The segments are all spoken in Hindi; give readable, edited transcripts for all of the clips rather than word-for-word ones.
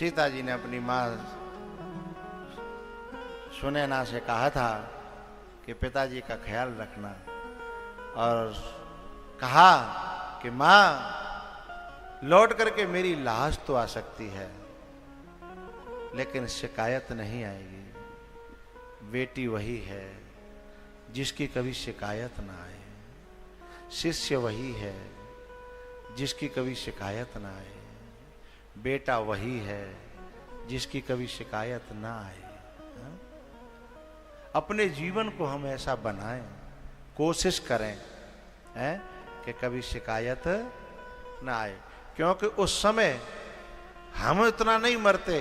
सीता जी ने अपनी माँ सुनैना से कहा था कि पिताजी का ख्याल रखना, और कहा कि माँ लौट करके मेरी लाश तो आ सकती है लेकिन शिकायत नहीं आएगी। बेटी वही है जिसकी कभी शिकायत ना आए, शिष्य वही है जिसकी कभी शिकायत ना आए, बेटा वही है जिसकी कभी शिकायत ना आए। अपने जीवन को हम ऐसा बनाएं, कोशिश करें हैं कि कभी शिकायत ना आए, क्योंकि उस समय हम इतना नहीं मरते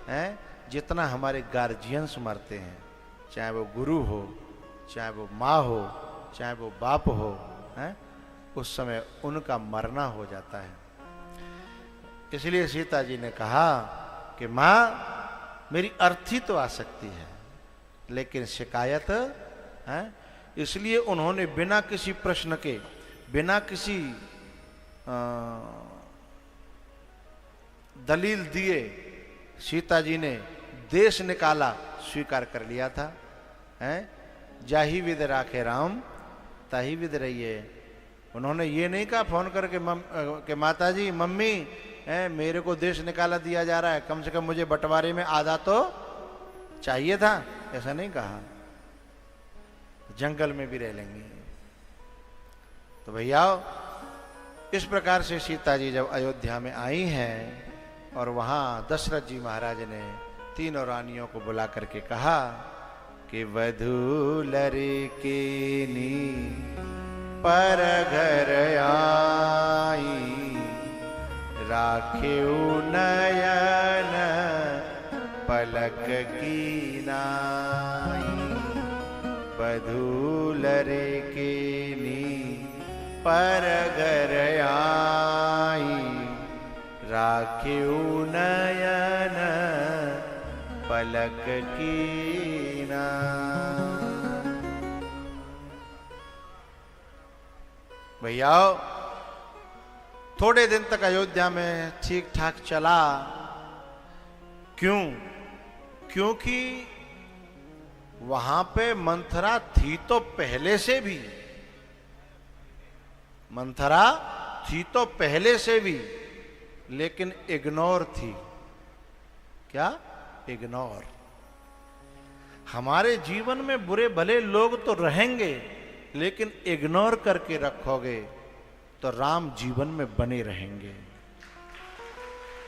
हैं जितना हमारे गार्जियंस मरते हैं, चाहे वो गुरु हो, चाहे वो माँ हो, चाहे वो बाप हो, हैं उस समय उनका मरना हो जाता है। इसलिए सीता जी ने कहा कि माँ मेरी अर्थी तो आ सकती है लेकिन शिकायत है। इसलिए उन्होंने बिना किसी प्रश्न के, बिना किसी दलील दिए सीता जी ने देश निकाला, स्वीकार कर लिया था। हैं जाही विद राखे राम ताही विद रहिए। उन्होंने ये नहीं कहा फोन करके कि माता जी मम्मी मेरे को देश निकाला दिया जा रहा है, कम से कम मुझे बंटवारे में आधा तो चाहिए था, ऐसा नहीं कहा। जंगल में भी रह लेंगे। तो भैया इस प्रकार से सीता जी जब अयोध्या में आई हैं और वहां दशरथ जी महाराज ने तीनों रानियों को बुला करके कहा कि वधू लड़किनी पर घर आई, राखेऊ नयन पलक की नाई। वधू लड़किनी पर घर आई, राखेऊ नयन पलक की नाई। भैया थोड़े दिन तक अयोध्या में ठीक ठाक चला। क्यों? क्योंकि वहां पे मंथरा थी तो पहले से भी, मंथरा थी तो पहले से भी, लेकिन इग्नोर थी। क्या? इग्नोर। हमारे जीवन में बुरे भले लोग तो रहेंगे, लेकिन इग्नोर करके रखोगे तो राम जीवन में बने रहेंगे।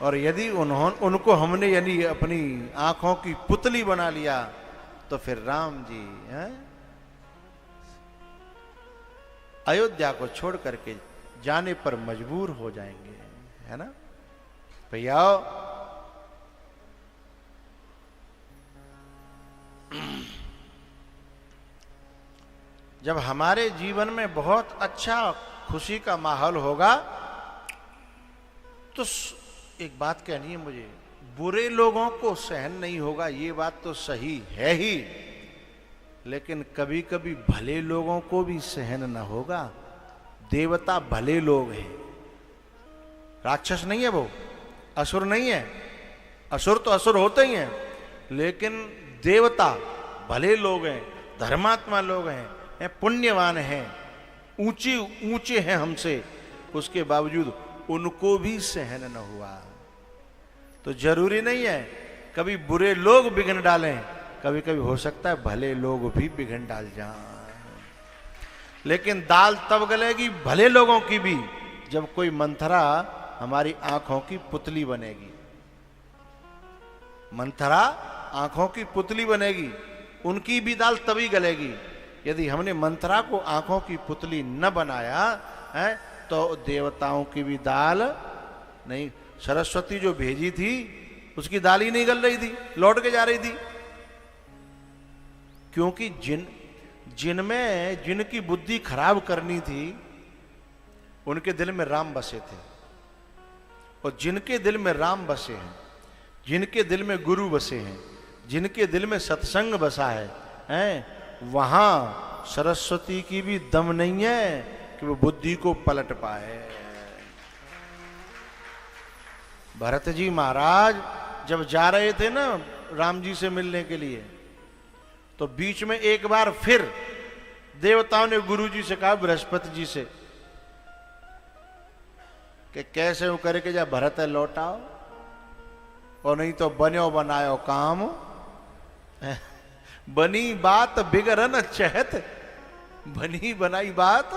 और यदि उनको हमने यानी अपनी आंखों की पुतली बना लिया तो फिर राम जी अयोध्या को छोड़ करके जाने पर मजबूर हो जाएंगे, है ना भैया। जब हमारे जीवन में बहुत अच्छा खुशी का माहौल होगा तो एक बात कहनी है मुझे, बुरे लोगों को सहन नहीं होगा, ये बात तो सही है ही, लेकिन कभी कभी भले लोगों को भी सहन न होगा। देवता भले लोग हैं, राक्षस नहीं है वो, असुर नहीं है। असुर तो असुर होते ही हैं, लेकिन देवता भले लोग हैं, धर्मात्मा लोग हैं, पुण्यवान हैं, ऊंचे हैं हमसे, उसके बावजूद उनको भी सहन न हुआ। तो जरूरी नहीं है कभी बुरे लोग बिघन डालें, कभी कभी हो सकता है भले लोग भी बिघन डाल जाएं। लेकिन दाल तब गलेगी भले लोगों की भी जब कोई मंथरा हमारी आंखों की पुतली बनेगी। मंथरा आंखों की पुतली बनेगी, उनकी भी दाल तभी गलेगी। यदि हमने मंथरा को आंखों की पुतली न बनाया है तो देवताओं की भी दाल नहीं। सरस्वती जो भेजी थी उसकी दाल ही नहीं गल रही थी, लौट के जा रही थी, क्योंकि जिनमें जिनकी बुद्धि खराब करनी थी उनके दिल में राम बसे थे, और जिनके दिल में राम बसे हैं, जिनके दिल में गुरु बसे हैं, जिनके दिल में सत्संग बसा है, वहां सरस्वती की भी दम नहीं है कि वो बुद्धि को पलट पाए। भरत जी महाराज जब जा रहे थे ना राम जी से मिलने के लिए, तो बीच में एक बार फिर देवताओं ने गुरु जी से कहा, बृहस्पति जी से, कि कैसे वो करे कि जब भरत लौटाओ, और नहीं तो बन्यो बनायो काम, बनी बात बिगड़न चहत, बनी बनाई बात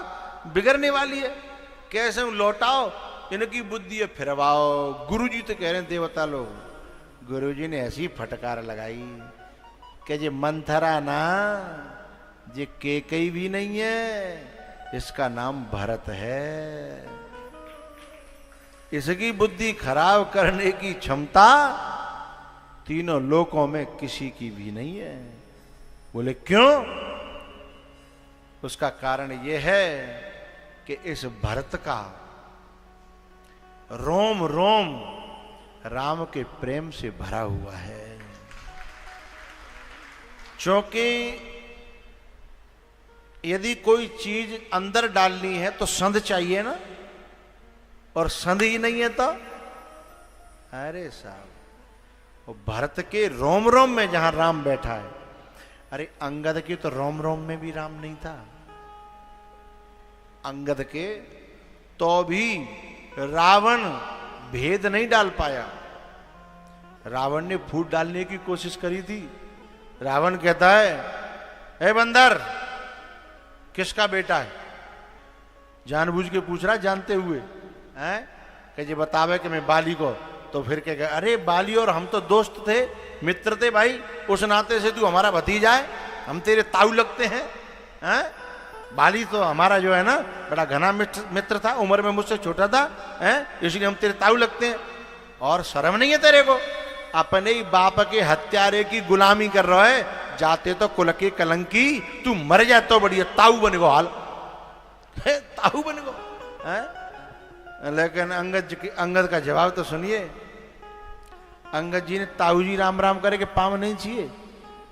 बिगड़ने वाली है, कैसे लौटाओ, इनकी बुद्धि है फिरवाओ। गुरु जी तो कह रहे हैं देवता लोग, गुरु जी ने ऐसी फटकार लगाई कि ये मंथरा ना, ये केकई भी नहीं है, इसका नाम भरत है। इसकी बुद्धि खराब करने की क्षमता तीनों लोकों में किसी की भी नहीं है। बोले क्यों? उसका कारण यह है कि इस भरत का रोम रोम राम के प्रेम से भरा हुआ है। क्योंकि यदि कोई चीज अंदर डालनी है तो संध चाहिए ना, और संध ही नहीं है तो अरे साहब, वो भरत के रोम रोम में जहां राम बैठा है, अरे अंगद के तो रोम रोम में भी राम नहीं था। अंगद के तो भी रावण भेद नहीं डाल पाया। रावण ने फूट डालने की कोशिश करी थी। रावण कहता है, ए बंदर, किसका बेटा है? जानबूझ के पूछ रहा, जानते हुए हैं कि ये बतावे कि मैं बाली को। तो फिर क्या, अरे बाली और हम तो दोस्त थे, मित्र थे भाई, उस नाते से तू हमारा भतीजा है, हम तेरे ताऊ लगते हैं। बाली तो हमारा जो है ना बड़ा घना मित्र था, उम्र में मुझसे छोटा था, इसलिए हम तेरे ताऊ लगते हैं। और शर्म नहीं है तेरे को? अपने ही बाप के हत्यारे की गुलामी कर रहा है, जाते तो कुल के कलंकी, तू मर जाए तो बढ़िया, ताऊ बने को हाल ताऊ बने को। लेकिन अंगद का जवाब तो सुनिए। अंगद जी ने ताऊ जी राम राम करे के पाँव नहीं चाहिए,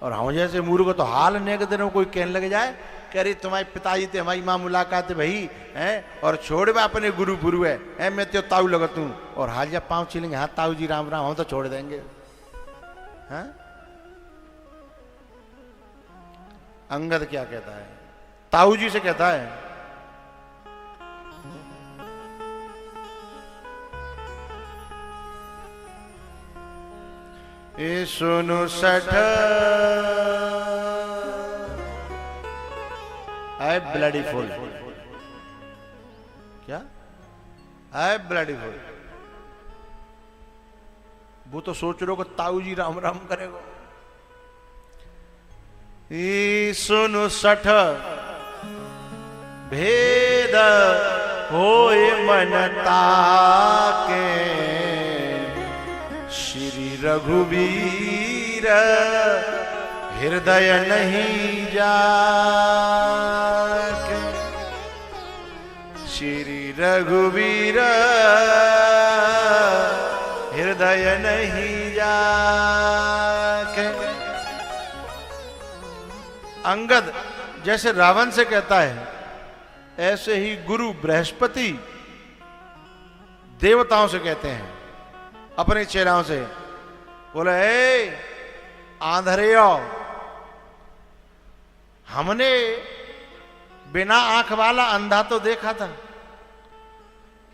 और हम जैसे मूर्ख को तो हाल नेक दिन कोई कहने लग जाए, कह रही तुम्हारे पिताजी थे, हमारी माँ मुलाकात है भाई, हैं, और छोड़ बे अपने गुरु गुरु है, मैं तो ताऊ लगत हूं, और हाल जब पाँव छिलेंगे, हाँ ताऊ जी राम राम, हम तो छोड़ देंगे। हाँ? अंगद क्या कहता है? ताऊ जी से कहता है, ए सुनो सठ आई ब्लडी फुल, क्या आई ब्लडी फुल? वो तो सोच रहे हो कि ताऊ जी राम राम करेगा। ई सुनो सठ भेद होए मनता के, श्री रघुवीर हृदय नहीं जाके, श्री रघुवीर हृदय नहीं जाके। अंगद जैसे रावण से कहता है, ऐसे ही गुरु बृहस्पति देवताओं से कहते हैं, अपने चेलाओं से। बोले, ए आंधरेयो, हमने बिना आंख वाला अंधा तो देखा था,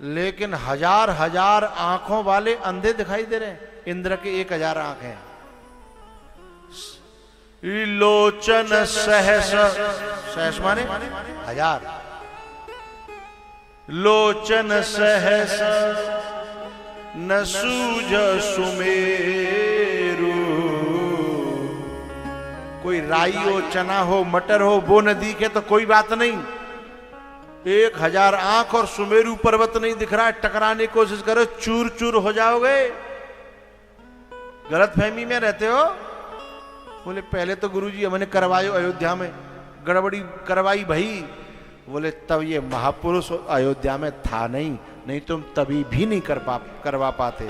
लेकिन हजार हजार आंखों वाले अंधे दिखाई दे रहे हैं। इंद्र के 1000 आंखें। लोचन सहस, सहस माने 1000, लोचन सहस न सूझ सुमेरु। कोई राई हो, चना हो, मटर हो, वो न दिखे तो कोई बात नहीं, 1000 आंख और सुमेरु पर्वत नहीं दिख रहा है, टकराने की कोशिश करो, चूर चूर हो जाओगे। गलत फहमी में रहते हो। बोले पहले तो गुरुजी हमने करवायो अयोध्या में, गड़बड़ी करवाई भाई। बोले तब ये महापुरुष अयोध्या में था नहीं, नहीं तुम तभी भी नहीं करवा पाते।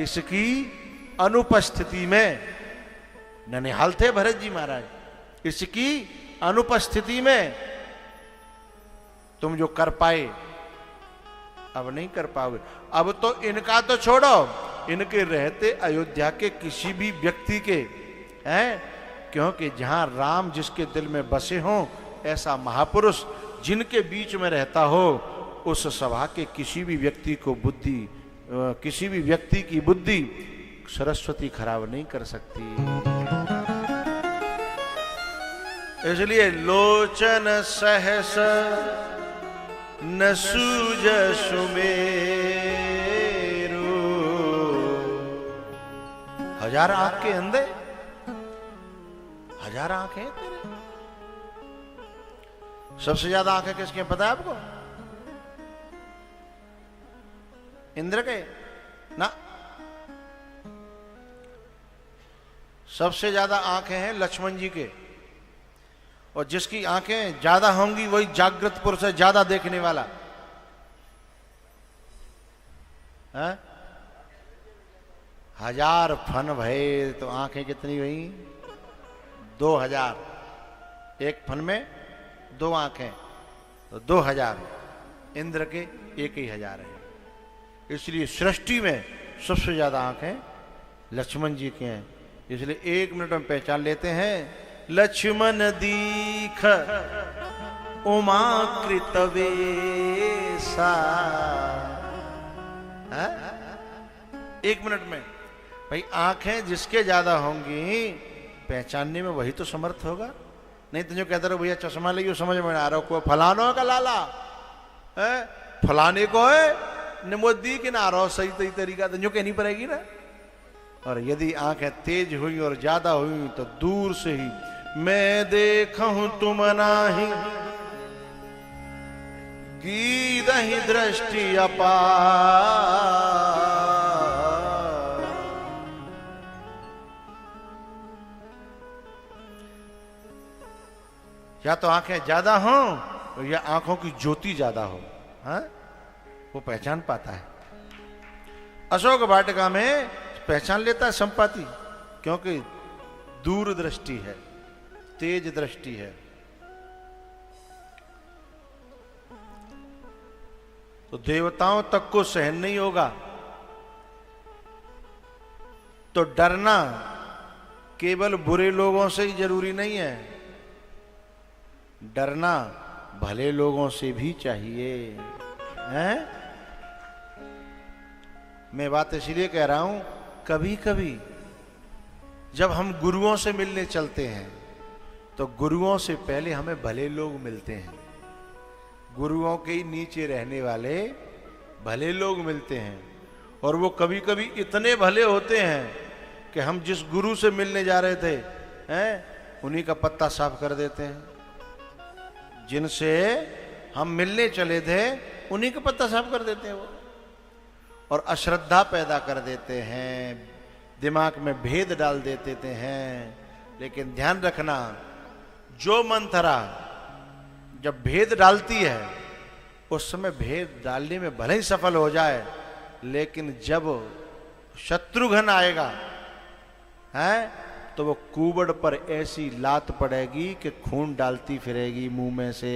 इसकी अनुपस्थिति में, ननिहाल थे भरत जी महाराज, इसकी अनुपस्थिति में तुम जो कर पाए अब नहीं कर पाओगे। अब तो इनका तो छोड़ो, इनके रहते अयोध्या के किसी भी व्यक्ति के हैं, क्योंकि जहां राम जिसके दिल में बसे हों, ऐसा महापुरुष जिनके बीच में रहता हो, उस सभा के किसी भी व्यक्ति को बुद्धि, किसी भी व्यक्ति की बुद्धि सरस्वती खराब नहीं कर सकती। इसलिए लोचन सहस न सूझ सुमेरु, 1000 आंख के अंधे, 1000 आंखें तेरे। सबसे ज्यादा आंखें किसके पता है आपको? इंद्र के ना, सबसे ज्यादा आंखें हैं लक्ष्मण जी के, और जिसकी आंखें ज्यादा होंगी वही जागृत पुरुष है, ज्यादा देखने वाला है। 1000 फन भये तो आंखें कितनी हुई? 2000। एक फन में 2 आंखें तो 2000। इंद्र के 1000 है। इसलिए सृष्टि में सबसे ज्यादा आंखें लक्ष्मण जी के हैं। इसलिए 1 मिनट में पहचान लेते हैं, लक्ष्मण दीख उमा कृतवेसा। 1 मिनट में भाई आंखें जिसके ज्यादा होंगी पहचानने में वही तो समर्थ होगा। नहीं तो जो कहते रहो भैया चश्मा लियो समझ में आ रहा हो, फलानो का लाला है, फलाने को है निमोदी के ना रहो सही सही तरीका तो जो कहनी पड़ेगी ना। और यदि आंखें तेज हुई और ज्यादा हुई तो दूर से ही मैं देखूं तुम नाही गीदहि दृष्टि अपार। या तो आंखें ज्यादा हों या आंखों की ज्योति ज्यादा हो, हाँ? वो पहचान पाता है। अशोक वाटिका में पहचान लेता है संपाति, क्योंकि दूरदृष्टि है, तेज दृष्टि है। तो देवताओं तक को सहन नहीं होगा, तो डरना केवल बुरे लोगों से ही जरूरी नहीं है, डरना भले लोगों से भी चाहिए, हैं? मैं बात इसलिए कह रहा हूं, कभी कभी जब हम गुरुओं से मिलने चलते हैं तो गुरुओं से पहले हमें भले लोग मिलते हैं, गुरुओं के ही नीचे रहने वाले भले लोग मिलते हैं। और वो कभी कभी इतने भले होते हैं कि हम जिस गुरु से मिलने जा रहे थे हैं उन्हीं का पत्ता साफ कर देते हैं, जिनसे हम मिलने चले थे उन्हीं का पत्ता साफ कर देते हैं वो, और अश्रद्धा पैदा कर देते हैं, दिमाग में भेद डाल देते हैं। लेकिन ध्यान रखना, जो मंथरा जब भेद डालती है उस समय भेद डालने में भले ही सफल हो जाए, लेकिन जब शत्रुघ्न आएगा है तो वो कुबड़ पर ऐसी लात पड़ेगी कि खून डालती फिरेगी मुंह में से।